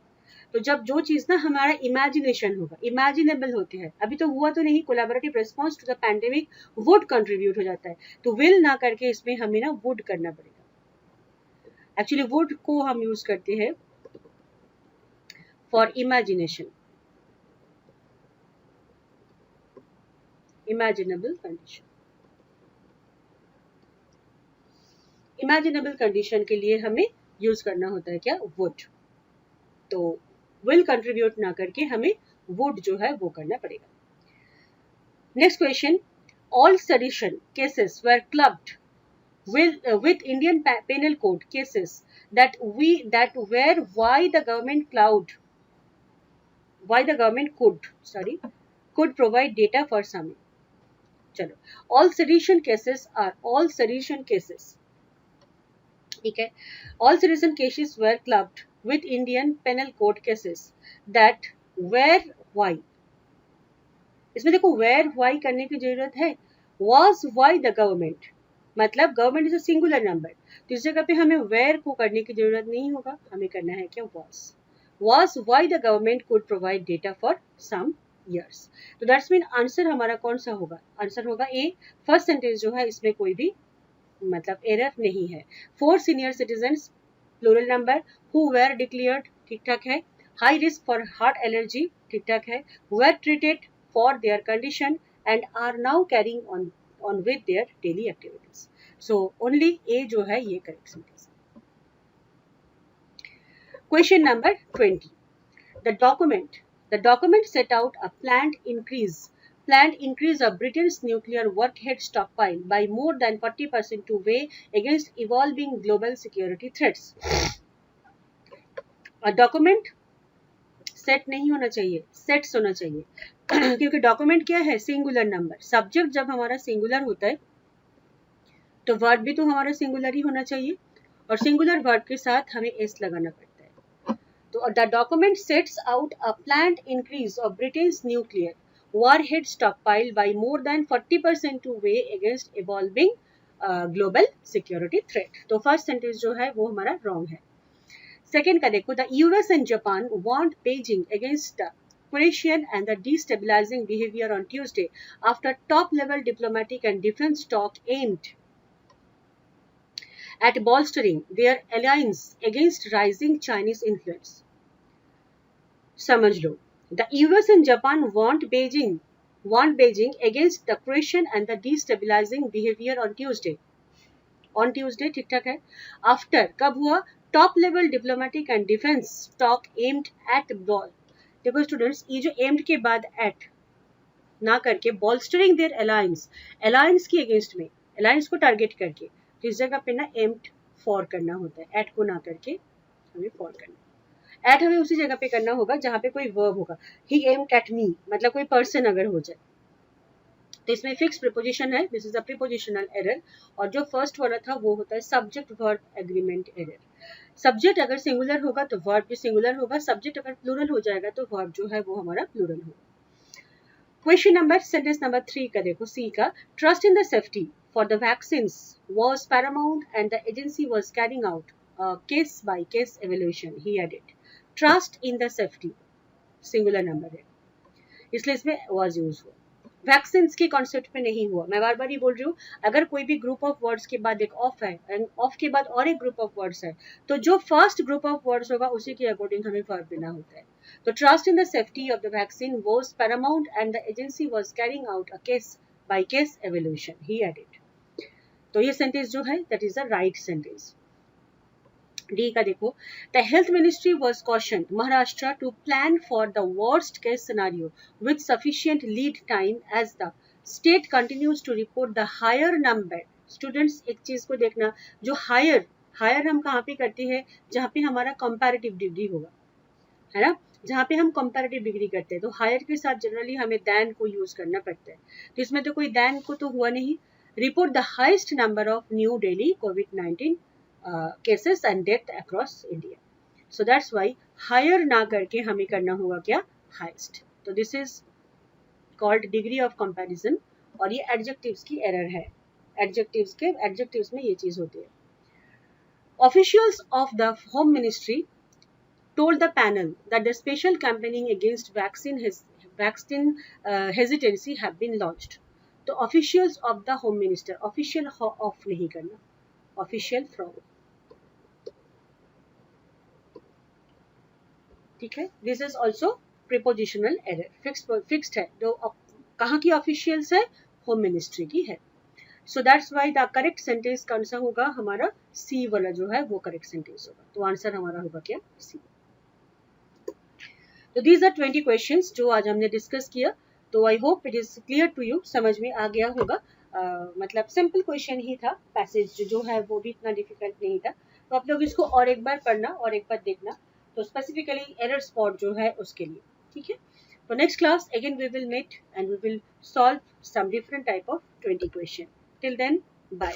तो जब जो चीज ना हमारा इमेजिनेशन होगा, इमेजिनेबल होते हैं, अभी तो हुआ तो नहीं, collaborative response to the pandemic would contribute हो जाता है, तो विल ना करके इसमें हमें ना वुड करना पड़ेगा। एक्चुअली वुड को हम यूज करते हैं for imagination, imaginable condition. Imaginable condition के लिए हमें यूज करना होता है क्या, वुड। तो विल कंट्रीब्यूट ना करके हमें वुड जो है वो करना पड़ेगा। Next question, all sedition cases were clubbed with Indian Penal Code cases that where why the government could provide data for some. चलो, all sedition cases, ठीक है, all sedition cases were clubbed with Indian Penal Code cases that where why, इसमें देखो where why करने की जरूरत है, was why the government, मतलब government is a singular number, तो इस जगह पे हमें where को करने की जरूरत नहीं होगा, हमें करना है क्या was why the government could provide data for some years. तो दैट्स मीन आंसर हमारा कौन सा होगा, आंसर होगा ए, फर्स्ट सेंटेंस जो है इसमें कोई भी मतलब एरर नहीं है. 4 senior citizens plural number who were declared, ठीक ठाक है. High risk for heart allergy, ठीक ठाक है. Were treated for their condition and are now carrying on with their daily activities. So only A जो है ये correct sentence. Question number 20. The document set out a planned increase of Britain's nuclear warhead stockpile by more than 40% to weigh against evolving global security threats. Document set नहीं होना चाहिए, सेट्स होना चाहिए क्योंकि डॉक्यूमेंट क्या है, सिंगुलर नंबर. सब्जेक्ट जब हमारा सिंगुलर होता है तो वर्ब भी तो हमारा सिंगुलर ही होना चाहिए, और सिंगुलर वर्ब के साथ हमें एस लगाना पड़ता है. तो the document sets out a planned increase of Britain's nuclear warhead stockpile by more than 40% to weigh against evolving global security threat. तो फर्स्ट सेंटेंस जो है वो हमारा रॉन्ग है. सेकेंड का देखो, the US and Japan want Beijing against the Croatian and the destabilizing behavior on Tuesday after top-level diplomatic and defense talk aimed at bolstering their alliance against rising Chinese influence. समझ लो, the US and Japan want Beijing against the Croatian and the destabilizing behavior on Tuesday. ठीक ठाक है. After कब हुआ, top level diplomatic and defense talk aimed at देखो स्टूडेंट्स, ये जो aimed के बाद at ना करके bolstering their alliance के अगेंस्ट में, alliance को टारगेट करके, तो इस जगह पे ना aimed for करना होता है, at को ना करके हमें for करना. एट हमें उसी जगह पे करना होगा जहाँ पे कोई वर्ब होगा. ही एम्ड एट मी, मतलब कोई पर्सन अगर हो जाए तो इसमें फिक्स प्रीपोजिशन है, this is a prepositional error. और जो फर्स्ट वाला था वो होता है subject verb agreement error. Subject अगर सिंगुलर होगा तो वर्ब भी सिंगुलर होगा, सब्जेक्ट अगर प्लूरल हो जाएगा तो वर्ब जो है वो हमारा प्लूरल होगा. क्वेश्चन नंबर सेंटेंस नंबर 3 का देखो, सी का, trust in the safety for the vaccines was paramount and the agency was carrying out case by case evaluation. He added trust in the safety, singular number है इसलिए इसमें वाज यूज हुआ. वैक्सीन के कॉन्सेप्ट पे नहीं हुआ. मैं बार बार ही बोल रही हूँ, अगर कोई भी ग्रुप ऑफ वर्ड्स के बाद एक ऑफ है एंड ऑफ के बाद और एक ग्रुप ऑफ वर्ड्स है तो जो फर्स्ट ग्रुप ऑफ वर्ड्स होगा उसी के अकॉर्डिंग हमें वर्ब देना होता है. तो trust in the safety of the vaccine was paramount and the agency was carrying out a case by case evaluation. He added. तो ये सेंटेंस जो है that is the right sentence. D का देखो, the health ministry was cautioned Maharashtra to plan for the worst case scenario with sufficient lead time as the state continues to report the higher number. Students एक चीज को देखना, जो हायर हम कहाँ पे करते हैं, जहाँ पे हमारा कंपैरेटिव डिग्री होगा, है ना, जहाँ पे हम कंपैरेटिव डिग्री करते हैं तो हायर के साथ जनरली हमें दैन को यूज करना पड़ता है. तो इसमें तो कोई दैन को तो हुआ नहीं. Report the highest number of new daily covid cases and death across India. So that's why higher ना करके हमें करना होगा क्या, highest. तो this is called degree of comparison और ये adjectives की error है. adjectives में ये चीज होती है. Officials of the Home Ministry told the panel that the special campaigning against vaccine hesitancy have been launched. तो officials of the Home Minister, official off नहीं करना, official from. ठीक है, this is also prepositional error. Fixed है, तो कहाँ की ऑफिशियल्स है, होम मिनिस्ट्री की है. सो that's why the correct sentence कौन सा होगा, हमारा सी वाला जो है वो करेक्ट सेंटेंस होगा. तो आंसर हमारा होगा क्या, सी. तो दीज आर 20 क्वेश्चंस जो आज हमने डिस्कस किया. तो I hope it is clear to you, समझ में आ गया होगा. मतलब सिंपल क्वेश्चन ही था, पैसेज जो है वो भी इतना डिफिकल्ट नहीं था। तो आप लोग इसको और एक बार पढ़ना और एक बार देखना, तो स्पेसिफिकली एरर स्पॉट जो है उसके लिए, ठीक है। तो next class again we will meet and we will solve some different type of 20 question. Till then, bye.